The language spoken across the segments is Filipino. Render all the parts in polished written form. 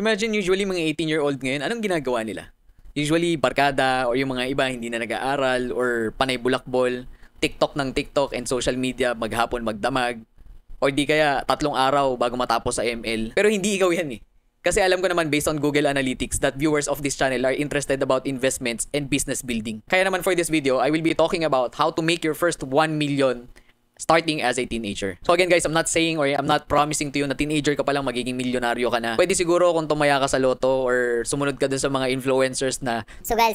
Imagine usually mga 18-year-old ngayon, anong ginagawa nila? Usually barkada or yung mga iba hindi na nag-aaral or panay bulakbol, TikTok ng TikTok and social media, maghapon magdamag, or di kaya 3 araw bago matapos sa ML. Pero hindi ikaw yan eh. Kasi alam ko naman based on Google Analytics that viewers of this channel are interested about investments and business building. Kaya naman for this video, I will be talking about how to make your first 1 million starting as a teenager. So again guys, I'm not saying or I'm not promising to you na teenager ka palang magiging milyonaryo ka na. Pwede siguro kung tumaya ka sa loto or sumunod ka dun sa mga influencers na Sugal.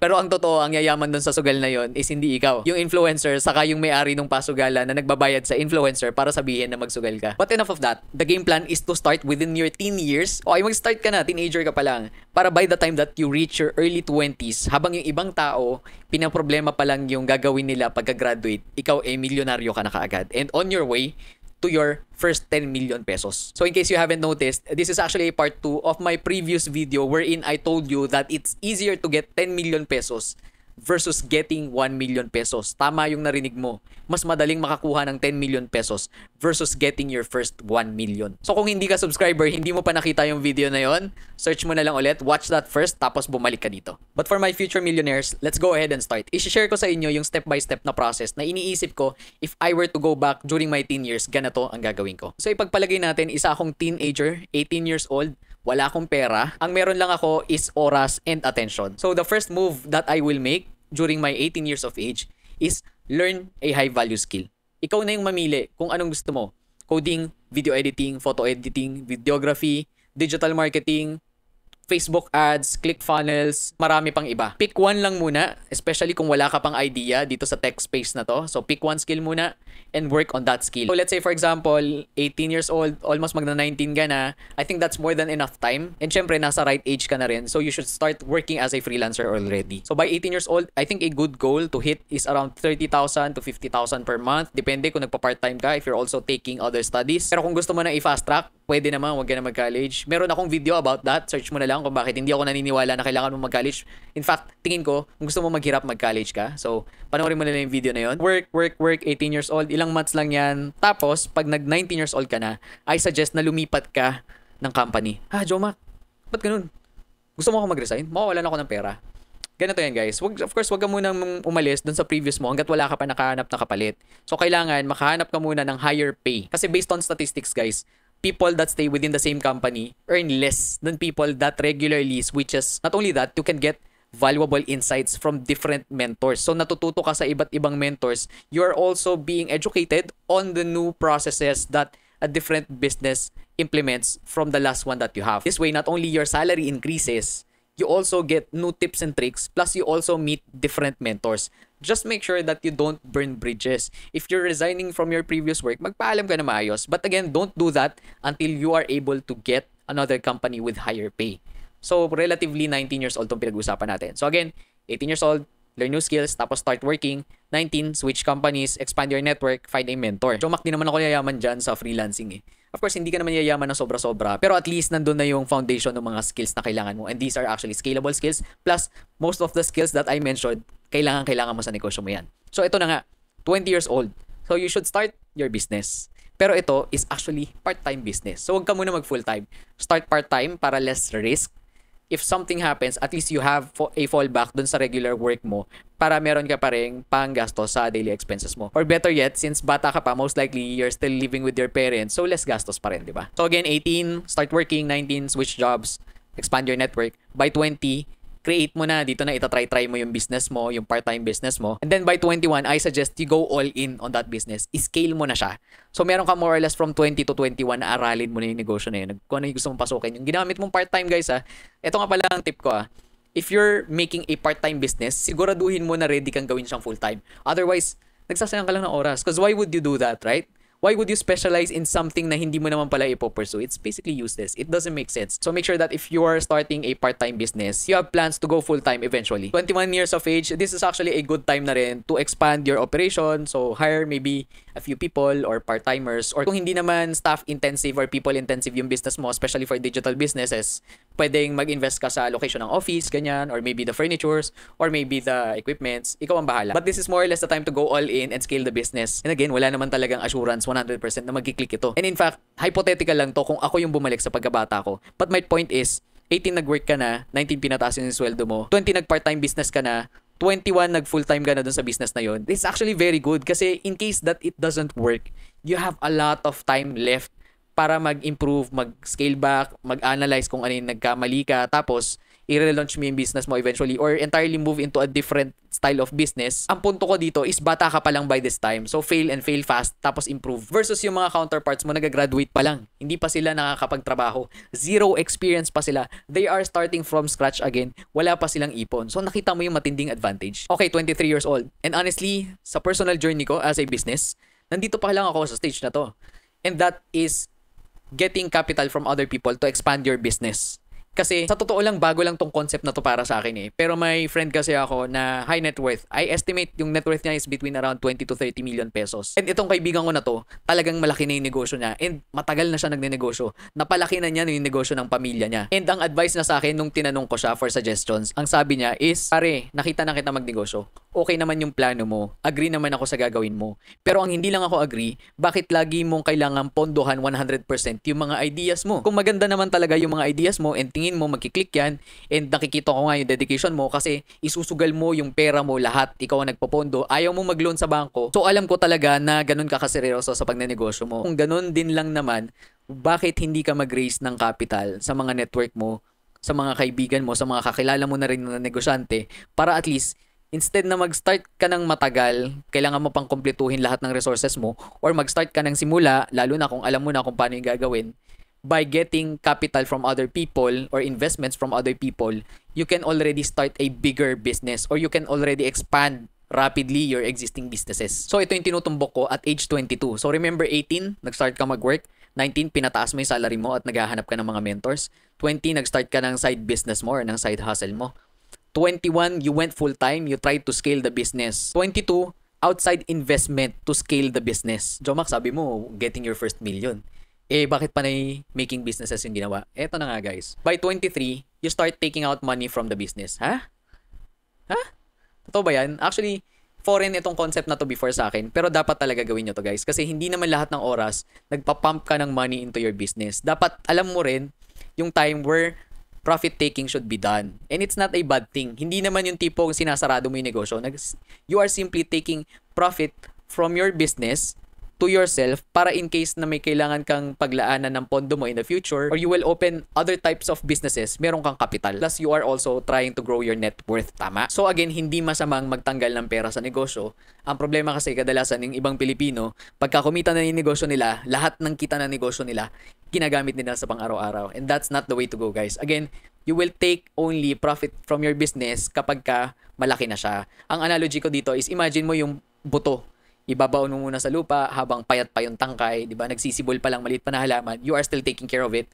pero ang totoo, ang yayaman dun sa sugal na yon is hindi ikaw. Yung influencer, saka yung may-ari ng pasugalan na nagbabayad sa influencer para sabihin na magsugal ka. But enough of that. The game plan is to start within your teen years. O ay mag-start ka na, teenager ka pa lang. Para by the time that you reach your early 20s, habang yung ibang tao, pinaproblema pa lang yung gagawin nila pagka-graduate, ikaw ay milyonaryo ka na kaagad. And on your way to your first 10 million pesos. So in case you haven't noticed, this is actually a part 2 of my previous video wherein I told you that it's easier to get 10 million pesos versus getting 1 million pesos. Tama yung narinig mo. Mas madaling makakuha ng 10 million pesos versus getting your first 1 million. So kung hindi ka subscriber, hindi mo pa nakita yung video na yon, search mo na lang ulit, watch that first, tapos bumalik ka dito. But for my future millionaires, let's go ahead and start. I-share ko sa inyo yung step-by-step na process na iniisip ko if I were to go back during my teen years, ganito ang gagawin ko. So ipagpalagay natin, isa akong teenager, 18 years old, wala akong pera. Ang meron lang ako is oras and attention. So the first move that I will make during my 18 years of age is learn a high value skill. Ikaw na yung mamili kung anong gusto mo. Coding, video editing, photo editing, videography, digital marketing, Facebook ads, ClickFunnels, marami pang iba. Pick one lang muna, especially kung wala ka pang idea dito sa tech space na to. So pick one skill muna and work on that skill. So let's say for example, 18 years old, almost magna 19 ka na, I think that's more than enough time. And syempre, nasa right age ka na rin. So you should start working as a freelancer already. So by 18 years old, I think a good goal to hit is around 30,000 to 50,000 per month. Depende kung nagpa-part-time ka if you're also taking other studies. Pero kung gusto mo na i-fast track, pwede naman, wag ka na mag-college. Meron akong video about that. Search mo na lang kung bakit hindi ako naniniwala na kailangan mo mag-college. In fact, tingin ko, kung gusto mo maghirap, mag-college ka. So, panoorin mo na lang yung video na yon. Work, 18 years old. Ilang months lang yan. Tapos, pag nag-19 years old ka na, I suggest na lumipat ka ng company. Jomak, ba't ganun? Gusto mo ako mag-resign? Mawawalan ako ng pera. Ganito yan guys. Of course, wag ka munang umalis dun sa previous mo hanggat wala ka pa nakahanap na kapalit. So, kailangan makahanap ka muna ng higher pay. Kasi based on statistics guys, people that stay within the same company earn less than people that regularly switches. Not only that, you can get valuable insights from different mentors. So natututo ka sa iba't ibang mentors. You're also being educated on the new processes that a different business implements from the last one that you have. This way, not only your salary increases, you also get new tips and tricks, plus you also meet different mentors. Just make sure that you don't burn bridges. If you're resigning from your previous work, magpaalam ka na maayos. But again, don't do that until you are able to get another company with higher pay. So, relatively 19 years old itong pinag-usapan natin. So again, 18 years old, learn new skills, tapos start working. 19, switch companies, expand your network, find a mentor. Jomak, di naman ako yayaman dyan sa freelancing eh. Of course, hindi ka naman yayaman ng sobra-sobra. Pero at least nandun na yung foundation ng mga skills na kailangan mo. And these are actually scalable skills. Plus, most of the skills that I mentioned, kailangan mo sa negosyo mo yan. So ito na nga, 20 years old. So you should start your business. Pero ito is actually part-time business. So huwag ka muna mag-full-time. Start part-time para less risk. If something happens, at least you have a fallback dun sa regular work mo para meron ka pa rin panggastos sa daily expenses mo. Or better yet, since bata ka pa, most likely you're still living with your parents, so less gastos pa rin, di ba? So again, 18, start working, 19, switch jobs, expand your network. By 20, create mo na, dito na itatry mo yung business mo, yung part-time business mo. And then by 21, I suggest you go all in on that business. I-scale mo na siya. So meron ka more or less from 20 to 21 na aralin mo na yung negosyo na yun. Kung ano yung gusto mong pasukin. Yung ginamit mong part-time guys ito nga pala ang tip ko If you're making a part-time business, siguraduhin mo na ready kang gawin siyang full-time. Otherwise, nagsasayang ka lang ng oras. Because why would you do that, right? Why would you specialize in something na hindi mo naman pala ipo-pursue? It's basically useless. It doesn't make sense. So make sure that if you are starting a part-time business, you have plans to go full-time eventually. 21 years of age, this is actually a good time na rin to expand your operation. So hire maybe a few people or part-timers. Or kung hindi naman staff-intensive or people-intensive yung business mo, especially for digital businesses, pwedeng mag-invest ka sa location ng office, ganyan, or maybe the furnitures, or maybe the equipments. Ikaw ang bahala. But this is more or less the time to go all in and scale the business. And again, wala naman talagang assurance 100% na magkiklik ito. And in fact, hypothetical lang to kung ako yung bumalik sa pagkabata ko. But my point is, 18 nag-work ka na, 19 pinataas yung sweldo mo, 20 nag-part-time business ka na, 21 nag-full-time ka na dun sa business na yon. It's actually very good kasi in case that it doesn't work, you have a lot of time left para mag-improve, mag-scale back, mag-analyze kung ano yung nagkamali ka, tapos i-relaunch mo yung business mo eventually or entirely move into a different style of business. Ang punto ko dito is bata ka pa lang by this time. So fail and fail fast tapos improve. Versus yung mga counterparts mo nag-graduate pa lang. Hindi pa sila nakakapagtrabaho. Zero experience pa sila. They are starting from scratch again. Wala pa silang ipon. So nakita mo yung matinding advantage. Okay, 23 years old. And honestly, sa personal journey ko as a business, nandito pa lang ako sa stage na to. And that is getting capital from other people to expand your business. Kasi sa totoo lang, bago lang tong concept na to para sa akin eh. Pero may friend kasi ako na high net worth. I estimate yung net worth niya is between around 20 to 30 million pesos. And itong kaibigan ko na to, talagang malaki na yung negosyo niya. And matagal na siya nagnenegosyo. Napalaki na niya yung negosyo ng pamilya niya. And ang advice na sa akin nung tinanong ko siya for suggestions, ang sabi niya is, pare, nakita na kita magnegosyo. Okay naman yung plano mo. Agree naman ako sa gagawin mo. Pero ang hindi lang ako agree, bakit lagi mong kailangan pondohan 100% yung mga ideas mo? Kung maganda naman talaga yung mga ideas mo and tingin mo magkiklik yan and nakikita ko nga yung dedication mo kasi isusugal mo yung pera mo lahat, ikaw ang nagpopondo, ayaw mo mag-loan sa bangko. So alam ko talaga na ganun ka kaseryoso sa pagnenegosyo mo. Kung ganun din lang naman, bakit hindi ka mag-raise ng capital sa mga network mo, sa mga kaibigan mo, sa mga kakilala mo na rin na negosyante para at least instead na mag-start ka ng matagal, kailangan mo pang kumpletuhin lahat ng resources mo or mag-start ka ng simula, lalo na kung alam mo na kung paano yung gagawin, by getting capital from other people or investments from other people, you can already start a bigger business or you can already expand rapidly your existing businesses. So ito yung tinutumbok ko at age 22. So remember 18, nag-start ka mag-work. 19, pinataas mo yung salary mo at naghahanap ka ng mga mentors. 20, nag-start ka ng side business mo or ng side hustle mo. 21, you went full-time, you tried to scale the business. 22, outside investment to scale the business. Jomax, sabi mo, getting your first million. Eh, bakit panay making businesses yung ginawa? Eto na nga, guys. By 23, you start taking out money from the business. Ha? Ha? Totoo ba yan? Actually, foreign itong concept na to before sa akin, pero dapat talaga gawin nyo to, guys. Kasi hindi naman lahat ng oras, nagpa-pump ka ng money into your business. Dapat alam mo rin yung time where profit taking should be done. And it's not a bad thing. Hindi naman yung tipong sinasarado mo yung negosyo. You are simply taking profit from your business to yourself para in case na may kailangan kang paglaanan ng pondo mo in the future or you will open other types of businesses, meron kang capital. Plus, you are also trying to grow your net worth. Tama? So again, hindi masamang magtanggal ng pera sa negosyo. Ang problema kasi kadalasan ng ibang Pilipino, pagka kumita na yung negosyo nila, lahat ng kita ng negosyo nila, ginagamit nila sa pang-araw-araw. And that's not the way to go, guys. Again, you will take only profit from your business kapag ka malaki na siya. Ang analogy ko dito is imagine mo yung buto. Ibabaon mo muna sa lupa habang payat pa yung tangkay, di ba? Nagsisibol pa lang, maliit pa na halaman. You are still taking care of it.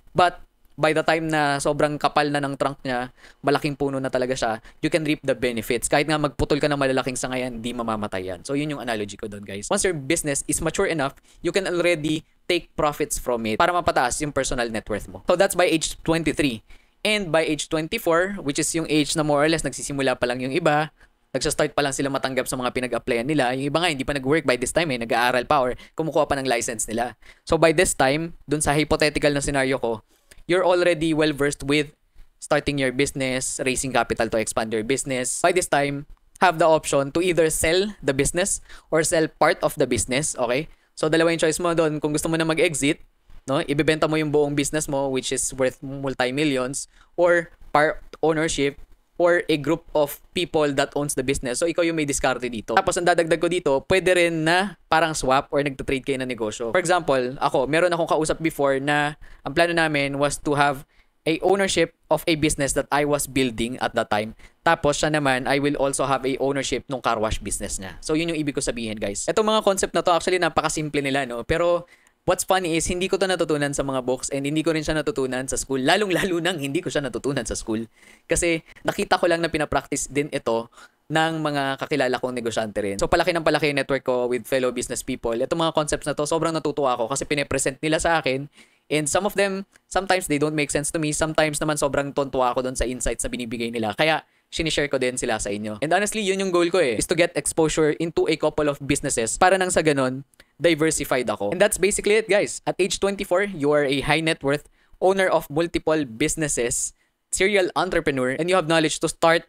But by the time na sobrang kapal na ng trunk niya, malaking puno na talaga siya, you can reap the benefits. Kahit nga magputol ka ng malalaking sangayan, di mamamatay yan. So yun yung analogy ko doon, guys. Once your business is mature enough, you can already take profits from it para mapataas yung personal net worth mo. So that's by age 23. And by age 24, which is yung age na more or less nagsisimula pa lang yung iba, nagsa-start pa lang sila matanggap sa mga pinag-applyan nila. Yung iba nga, hindi pa nag-work by this time eh. Nag-aaral pa or kumukuha pa ng license nila. So by this time, dun sa hypothetical na scenario ko, you're already well-versed with starting your business, raising capital to expand your business. By this time, have the option to either sell the business or sell part of the business. Okay? So dalawa yung choice mo doon. Kung gusto mo na mag-exit, no, ibebenta mo yung buong business mo which is worth multi-millions or part ownership or a group of people that owns the business. So, ikaw yung may diskarte dito. Tapos, ang dadagdag ko dito, pwede rin na parang swap or nagtatrade kayo ng negosyo. For example, meron akong kausap before na ang plano namin was to have a ownership of a business that I was building at that time. Tapos, siya naman, I will also have a ownership ng car wash business niya. So, yun yung ibig ko sabihin, guys. Itong mga concept na to, actually, napakasimple nila, no? Pero, what's funny is, hindi ko to natutunan sa mga books and hindi ko rin siya natutunan sa school. Lalong-lalo nang hindi ko siya natutunan sa school. Kasi nakita ko lang na pinapractice din ito ng mga kakilala kong negosyante rin. So palaki ng palaki yung network ko with fellow business people. Itong mga concepts na to, sobrang natutuwa ako kasi pine-present nila sa akin. And some of them, sometimes they don't make sense to me. Sometimes naman sobrang tontuwa ako doon sa insights na binibigay nila. Kaya sinishare ko din sila sa inyo. And honestly, yun yung goal ko eh. Is to get exposure into a couple of businesses para nang sa ganon, diversified ako. And that's basically it, guys. At age 24, you are a high net worth owner of multiple businesses, serial entrepreneur, and you have knowledge to start,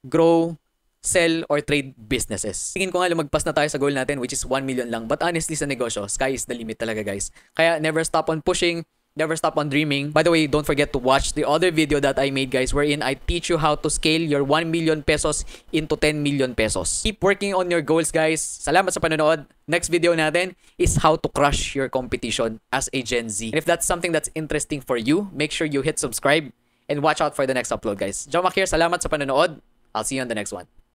grow, sell, or trade businesses. Tingin ko nga lumagpas na tayo sa goal natin, which is 1 million lang. But honestly, sa negosyo, sky is the limit talaga, guys. Kaya never stop on pushing, never stop on dreaming. By the way, don't forget to watch the other video that I made, guys, wherein I teach you how to scale your 1 million pesos into 10 million pesos. Keep working on your goals, guys. Salamat sa panonood. Next video natin is how to crush your competition as a Gen Z. And if that's something that's interesting for you, make sure you hit subscribe and watch out for the next upload, guys. Jomak here. Salamat sa panonood. I'll see you on the next one.